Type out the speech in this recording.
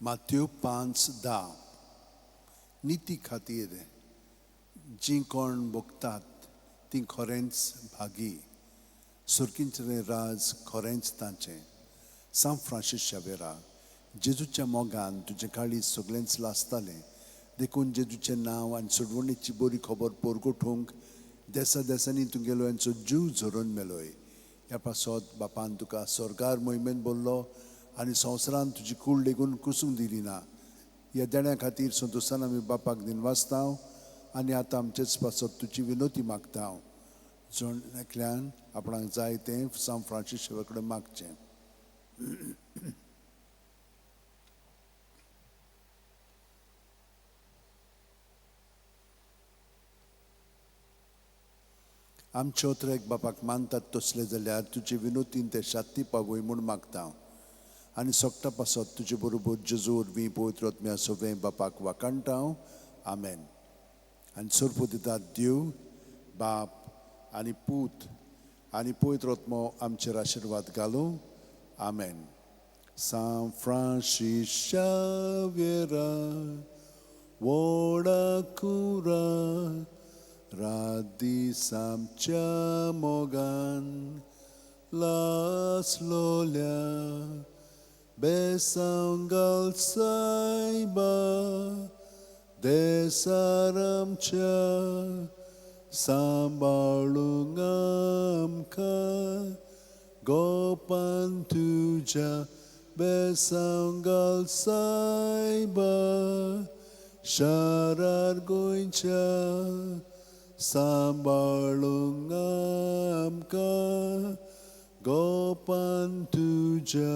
Matthew 5:10 नीती खातीर जी कोण भोगतात ती खरेंच भागी सुरकींचें राज खरेंच तांचें. सान फ्रांसीस शावेरा जेजूच्या मोगान तुजें काळीज सगळेंच लासतालें देखून जेजूचें नांव आनी सोडवणेची बरी खबर पोरगोठूंक देसा देसांनी तुगेलो यांचो जीव झरोवन मेलोय. ह्या पासत बापान तुका स्वर्गार मोहिमेन बोल्लो आनी संवसारान तुजी कूड लेगून कुसूंक दिली ना. ह्या देण्या खातीर संतोशान आमी बापाक दिनवासता आनी आतां आमचेच पासत तुजी विनोती मागता. जण एकल्यान आपणाक जाय तें सान फ्रांसीस शावेरा कडेन मागचें. आमचे ओत्रेक बापाक मानतात तसले जाल्यार तुजे विनोतीन ते शांती पावय म्हूण मागता. आनी सोगता पासत तुजे बरोबर जेजू वरवीं पवित्र आत्म्या सवें बापाक वाकाणटा. आमेन. आनी सोरपो दितात देव बाप आनी पूत आनी पवित्र आत्मो आमचेर आशिर्वाद घालूं. आमेन. सान फ्रांसीस शावेरा वोडाकुरा रादीस आमच्या मोगान लासलोल्या बेसांव घाल सायबा देसार आमच्या सांबाळूंक आमकां गोपान तुज्या बेसांव घाल सायबा शारार गोंयच्या सांबाळूंक आमकां गोपान तुज्या.